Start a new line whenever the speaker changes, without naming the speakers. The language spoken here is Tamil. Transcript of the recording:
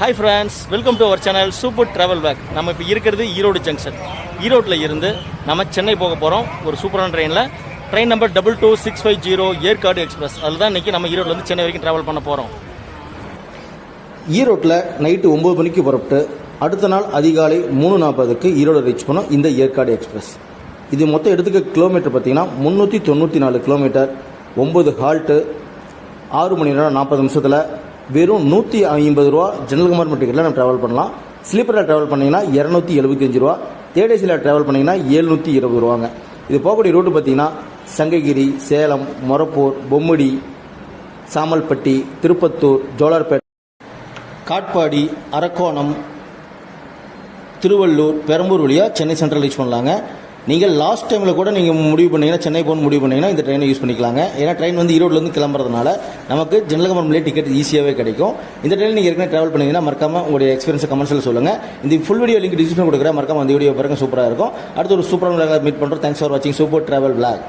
Hi friends, welcome to our channel super travel pack. நம்ம இப்போ இருக்கிறது ஈரோடு ஜங்ஷன். ஈரோட்டில் இருந்து நம்ம சென்னை போக போகிறோம் ஒரு சூப்பரான ட்ரெயினில். Train number 22650 Yercaud express. அதில் தான் இன்றைக்கி நம்ம ஈரோட்டிலேருந்து சென்னை வரைக்கும் ட்ராவல் பண்ண போகிறோம்.
ஈரோட்டில் நைட்டு 9 மணிக்கு புறப்பட்டு அடுத்த நாள் அதிகாலை 3:40க்கு ஈரோடு ரீச் பண்ணோம் இந்த ஏற்காடு எக்ஸ்பிரஸ். இது மொத்தம் எடுத்துக்க கிலோமீட்டர் பார்த்தீங்கன்னா 394 கிலோமீட்டர், 9 ஹால்ட்டு, 6 மணி நேரம் 40 நிமிஷத்தில் வெறும் 150 ரூபா ஜெனரல் கம்பார்ட்மெண்ட் டிக்கெட்டில் நம்ம ட்ராவல் பண்ணலாம். ஸ்லீப்பரில் ட்ராவல் பண்ணிங்கன்னா 275 ரூபா, தேர்ட் ஏசியில் ட்ராவல் பண்ணிங்கன்னா 720 ரூபாங்க. இது போகக்கூடிய ரூட்டு பார்த்தீங்கன்னா சங்ககிரி, சேலம், மொரப்பூர், பொம்முடி, சாமல்பட்டி, திருப்பத்தூர், ஜோலார்பேட், காட்பாடி, அரக்கோணம், திருவள்ளூர், பெரம்பூர் வழியாக சென்னை சென்ட்ரல் ரீச் பண்ணலாங்க. நீங்கள் லாஸ்ட் டைமில் கூட நீங்கள் முடிவு பண்ணிங்கன்னா சென்னை போகணும் முடிவு பண்ணிங்கன்னா இந்த ட்ரெயினை யூஸ் பண்ணிக்கலாங்க. ஏன்னா ட்ரெயின் வந்து ஈரோட்லேருந்து கிளம்புறதுனால நமக்கு ஜெனரல் கம்பார்ட்மெண்ட்லேயே டிக்கெட் ஈஸியாகவே கிடைக்கும். இந்த ட்ரெயின் நீங்கள் ஏற்கனவே ட்ராவல் பண்ணிங்கன்னா மறக்காமல் உங்களுடைய எக்ஸ்பீரியன்ஸை கமெண்ட்ஸில் சொல்லுங்கள். இந்த ஃபுல் வீடியோ லிங்க் டிஸ்கிரிப்ஷன் கொடுக்குறேன், மறக்காம அந்த வீடியோ பாருங்க, சூப்பராக இருக்கும். அடுத்து ஒரு சூப்பரான மீட் பண்ணுறோம். தேங்க்ஸ் ஃபார் வாட்சிங் சூப்பர் ட்ராவல் பிளாக்.